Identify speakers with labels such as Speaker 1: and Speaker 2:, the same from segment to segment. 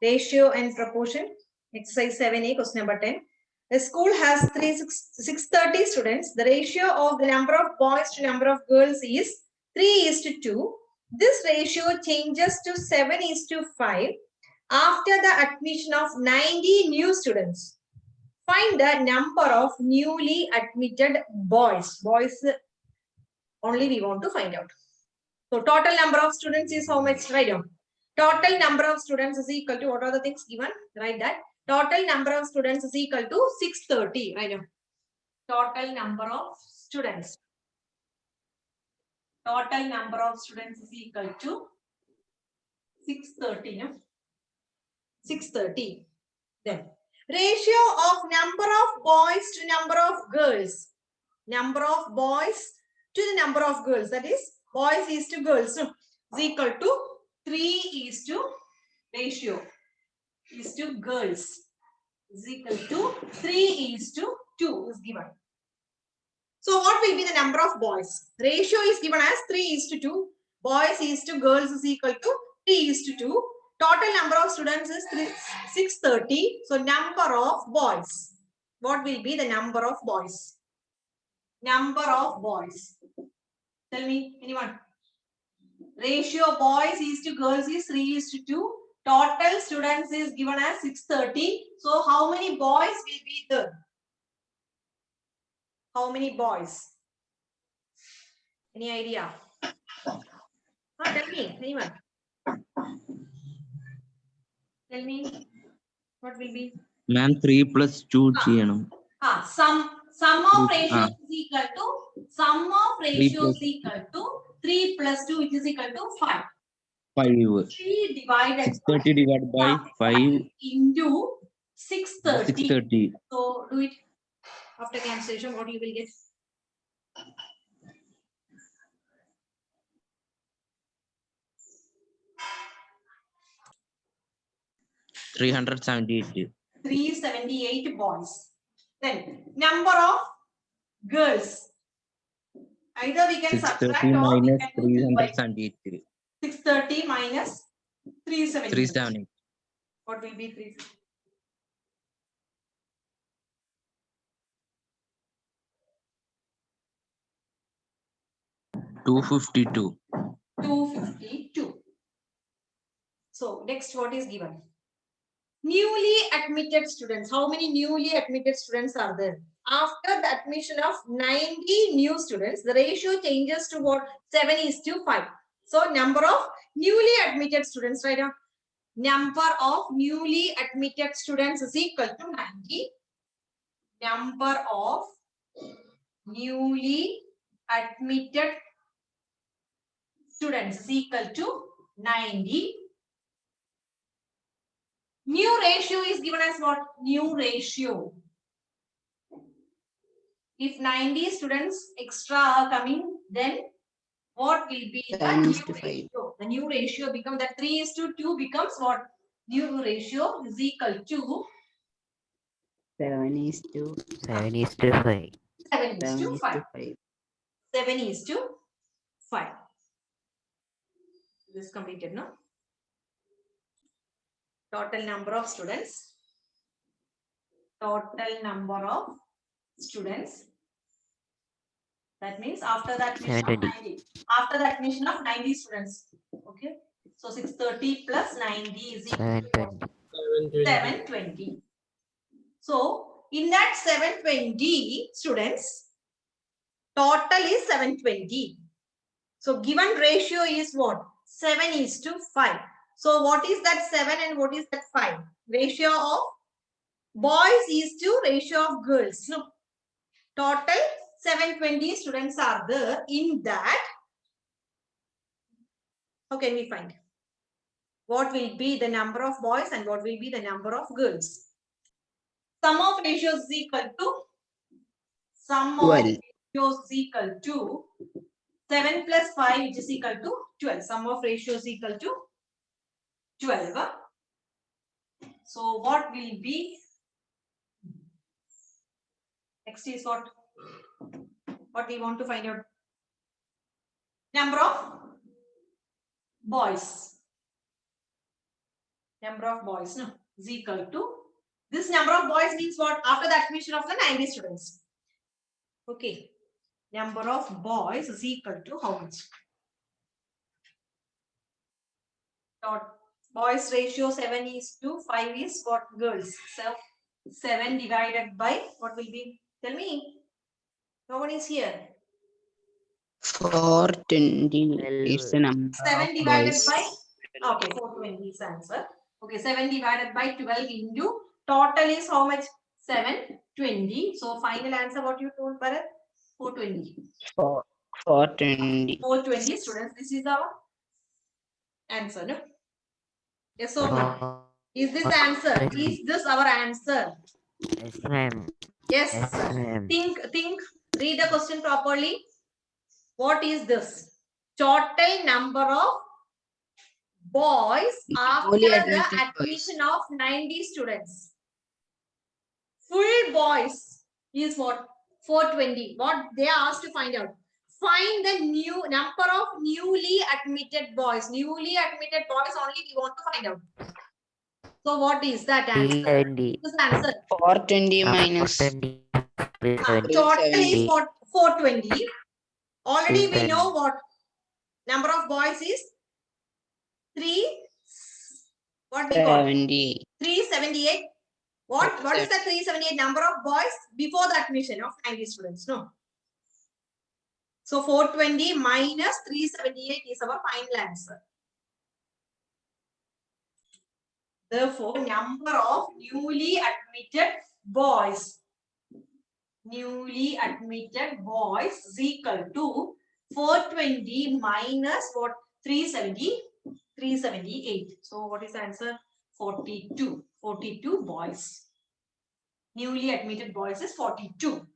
Speaker 1: Ratio and proportion. Exercise 7A, question number 10. The school has 630 students. The ratio of the number of boys to number of girls is 3:2. This ratio changes to 7:5 after the admission of 90 new students. Find the number of newly admitted boys. Boys only we want to find out. So total number of students is how much? Write down. Total number of students is equal to, what are the things given? Write that. Total number of students is equal to 630. Write down. Total number of students. Total number of students is equal to 630. No? 630. Then ratio of number of boys to number of girls. Number of boys to the number of girls. That is, boys is to girls. So, is equal to 3:, ratio is to girls is equal to 3:2 is given. So what will be the number of boys? Ratio is given as 3:2. Boys is to girls is equal to 3:2. Total number of students is 630. So number of boys. What will be the number of boys? Number of boys. Tell me, anyone? Ratio boys is to girls is 3:2. Total students is given as 630. So how many boys will be there? How many boys? Any idea? Tell me, anyone? Tell me, what will be?
Speaker 2: Ma'am, 3 plus 2 cheyano.
Speaker 1: Sum of ratio is equal to, sum of ratio is equal to 3 plus 2, which is equal to 5.
Speaker 2: 5.
Speaker 1: 3 divided
Speaker 2: 630 divided by 5
Speaker 1: into 630.
Speaker 2: 630.
Speaker 1: So do it after cancellation. What you will get?
Speaker 2: $378.
Speaker 1: 378 boys. Then number of girls. Either we can subtract
Speaker 2: 630
Speaker 1: or we
Speaker 2: minus
Speaker 1: can do 2 by
Speaker 2: 378.
Speaker 1: 630 minus 378.
Speaker 2: 378.
Speaker 1: What will be 3?
Speaker 2: $252.
Speaker 1: 252. So next, what is given? Newly admitted students. How many newly admitted students are there? After the admission of 90 new students, the ratio changes to what? 7:5. So number of newly admitted students, right? Number of newly admitted students is equal to 90. Number of newly admitted students is equal to 90. New ratio is given as what? New ratio. If 90 students extra are coming, then what will be the new ratio? The new ratio becomes that 3:2 becomes what? New ratio is equal to
Speaker 3: 7:5.
Speaker 1: 7:5.
Speaker 3: 7:5.
Speaker 1: 7:5. This is completed, no? Total number of students. Total number of students. That means after the admission of 90. After the admission of 90 students. Okay. So 630 plus 90 is equal to 720. So in that 720 students, total is 720. So given ratio is what? 7:5. So what is that 7 and what is that 5? Ratio of boys is to ratio of girls. No. Total 720 students are there. In that, how can we find? What will be the number of boys and what will be the number of girls? Sum of ratios is equal to, sum of ratios is equal to 7 plus 5, which is equal to 12. Sum of ratios is equal to 12. So what will be? Next is what? What we want to find out? Number of boys. Number of boys, no, is equal to, this number of boys means what? After the admission of the 90 students. Okay. Number of boys is equal to how much? Dot. Boys ratio 7:5 is what? Girls. So 7 divided by what will be? Tell me. No one is here.
Speaker 3: 420 is the number
Speaker 1: 7
Speaker 3: of
Speaker 1: divided
Speaker 3: boys.
Speaker 1: by, okay, 420 is the answer. Okay, 7 divided by 12 into total is how much? 720. So final answer what you told, Bharat? 420.
Speaker 3: 420.
Speaker 1: 420 students. This is our answer, no? Yes or no? Is this answer? Is this our answer?
Speaker 4: Yes, ma'am.
Speaker 1: Yes.
Speaker 4: Yes, ma'am.
Speaker 1: Think, read the question properly. What is this? Total number of boys after
Speaker 3: Only
Speaker 1: the
Speaker 3: admitted boys.
Speaker 1: admission of 90 students. Full boys is what? 420. What they are asked to find out. Find the new number of newly admitted boys. Newly admitted boys only we want to find out. So what is that answer?
Speaker 4: 370.
Speaker 1: This answer.
Speaker 3: 420 minus
Speaker 4: 420.
Speaker 1: Total is what? 420. Already we
Speaker 4: 370.
Speaker 1: know what number of boys is 3. What we got?
Speaker 3: 70.
Speaker 1: 378. What is the 378 number of boys before the admission of 90 students? No. So 420 minus 378 is our final answer. Therefore, number of newly admitted boys. Newly admitted boys is equal to 420 minus what? 370, 378. So what is the answer? 42. 42 boys. Newly admitted boys is 42.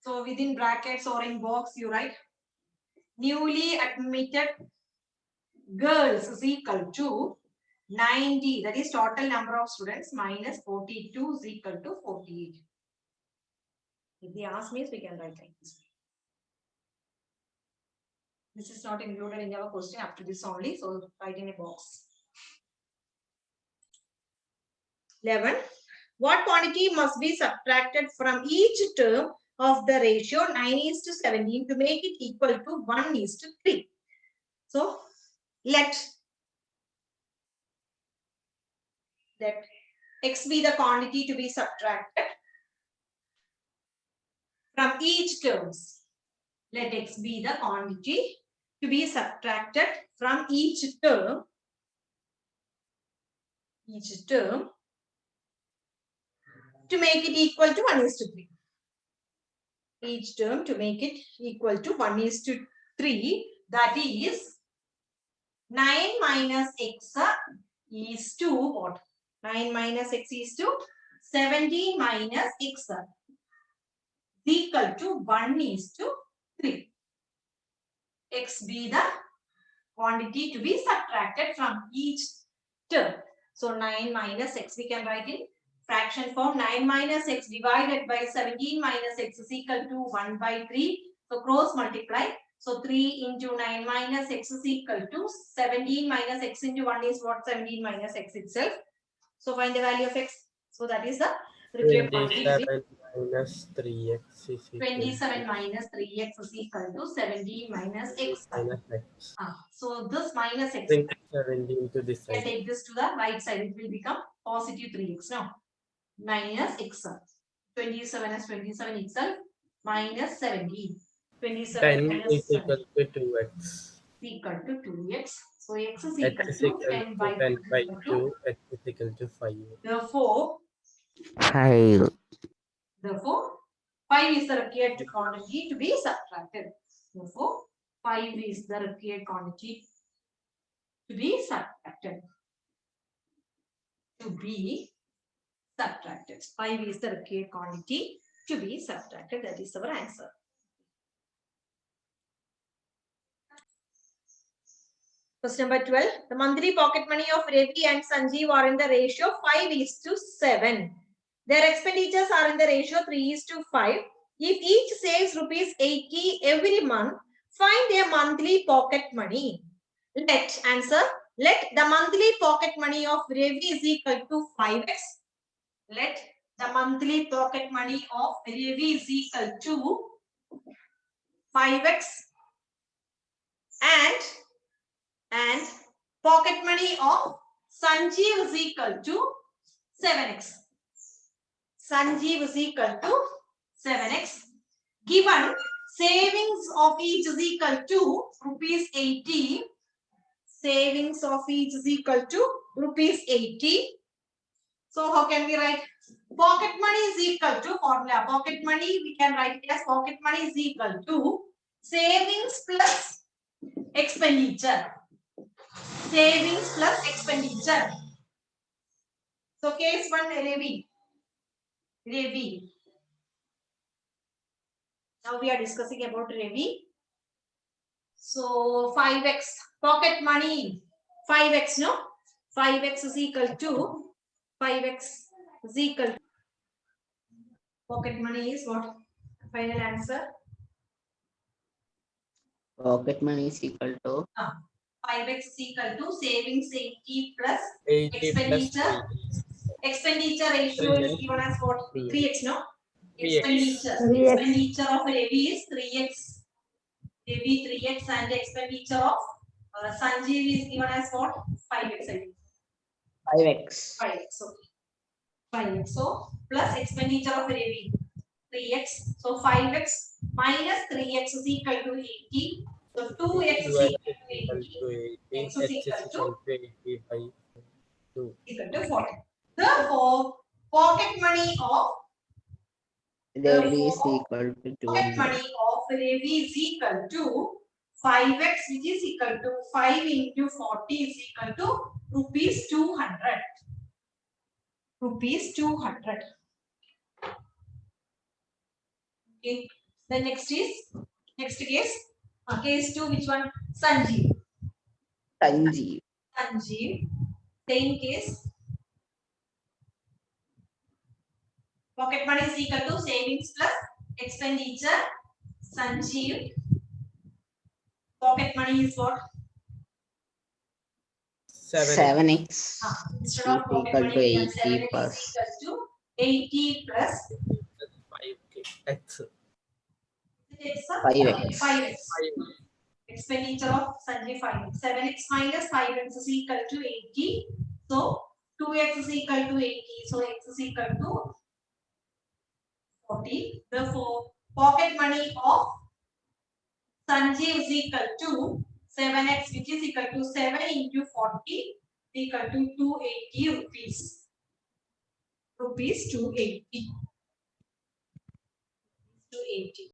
Speaker 1: So within brackets or in box you write newly admitted girls is equal to 90. That is total number of students minus 42 is equal to 48. If they ask me, we can write like this. This is not included in our question up to this only. So write in a box. 11. What quantity must be subtracted from each term of the ratio 9:17 to make it equal to 1:3? So let x be the quantity to be subtracted from each terms. Let x be the quantity to be subtracted from each term. To make it equal to 1:3. Each term to make it equal to 1:3. That is 9 minus x is to what? 9 minus x is to 17 minus x equal to 1:3. X be the quantity to be subtracted from each term. So 9 minus x we can write in fraction form. 9 minus x divided by 17 minus x is equal to 1/3. So cross multiply. So 3 into 9 minus x is equal to 17 minus x into 1 is what? 17 minus x itself. So find the value of x. So that is the required quantity.
Speaker 5: 27 minus 3x is equal
Speaker 1: 27 minus 3x is equal to 17 minus x.
Speaker 5: minus x.
Speaker 1: So this minus x.
Speaker 5: Bring 17 to this
Speaker 1: Can
Speaker 5: side.
Speaker 1: take this to the right side. It will become positive 3x now. Minus x. 27 is 27 itself. Minus 17. 27
Speaker 5: 10
Speaker 1: minus
Speaker 5: is equal
Speaker 1: 7
Speaker 5: to 2x.
Speaker 1: equal to 2x. So x is
Speaker 5: X
Speaker 1: equal
Speaker 5: is
Speaker 1: to
Speaker 5: equal
Speaker 1: 10
Speaker 5: to
Speaker 1: by
Speaker 5: 10 by
Speaker 1: 2.
Speaker 5: 2. X is equal to 5.
Speaker 1: Therefore,
Speaker 4: 5.
Speaker 1: 5 is the required quantity to be subtracted. Therefore, 5 is the required quantity to be subtracted. 5 is the required quantity to be subtracted. That is our answer. Question number 12. The monthly pocket money of Ravi and Sanjeev are in the ratio 5:7. Their expenditures are in the ratio 3:5. If each saves rupees 80 every month, find their monthly pocket money. Let Let the monthly pocket money of Ravi is equal to 5x. Let the monthly pocket money of Ravi is equal to 5x and pocket money of Sanjeev is equal to 7x. Sanjeev is equal to 7x. Given savings of each is equal to rupees 80. Savings of each is equal to rupees 80. So how can we write? Pocket money is equal to formula. Pocket money we can write it as pocket money is equal to savings plus expenditure. Savings plus expenditure. So case 1 Ravi. Ravi. Now we are discussing about Ravi. So 5x pocket money 5x, no? 5x is equal to 5x is equal to pocket money is what? Final answer.
Speaker 3: Pocket money is equal to
Speaker 1: 5x is equal to savings 80 plus
Speaker 5: 80 plus
Speaker 1: expenditure.
Speaker 5: 3.
Speaker 1: Expenditure ratio is
Speaker 5: 3x.
Speaker 1: given as what?
Speaker 5: 3x.
Speaker 1: 3x, no?
Speaker 5: 3x.
Speaker 1: Expenditure.
Speaker 6: 3x.
Speaker 1: Expenditure of Ravi is 3x. Ravi 3x and expenditure of Sanjeev is given as what? 5x. I think.
Speaker 3: 5x.
Speaker 1: 5x. Okay. 5x. So plus expenditure of Ravi 3x. So 5x minus 3x is equal to 80. So 2x is
Speaker 5: 2x
Speaker 1: equal
Speaker 5: is
Speaker 1: to 80.
Speaker 5: equal to 80.
Speaker 1: X
Speaker 5: X
Speaker 1: is
Speaker 5: is
Speaker 1: equal
Speaker 5: equal to 80 by 2.
Speaker 1: Equal to 40. Therefore, pocket money of
Speaker 3: Ravi is equal to
Speaker 1: pocket
Speaker 3: 200.
Speaker 1: money of Ravi is equal to 5x, which is equal to 5 into 40 is equal to rupees 200. Rupees 200. Okay. The next case. Case 2, which one? Sanjeev.
Speaker 3: Sanjeev.
Speaker 1: Sanjeev. Same case. Pocket money is equal to savings plus expenditure. Sanjeev. Pocket money is what?
Speaker 3: 7x
Speaker 1: Instead
Speaker 3: is
Speaker 1: of pocket
Speaker 3: equal
Speaker 1: money,
Speaker 3: to
Speaker 1: we have
Speaker 3: 80
Speaker 1: 7x
Speaker 3: plus
Speaker 1: is equal to 80 plus
Speaker 5: 5x.
Speaker 1: it's
Speaker 3: 5x.
Speaker 1: 5x. Expenditure of Sanjay 5x. 7x minus 5x is equal to 80. So 2x is equal to 80. So x is equal to 40. Therefore, pocket money of Sanjay is equal to 7x, which is equal to 7 into 40 equal to 280 rupees. Rupees 280. 280.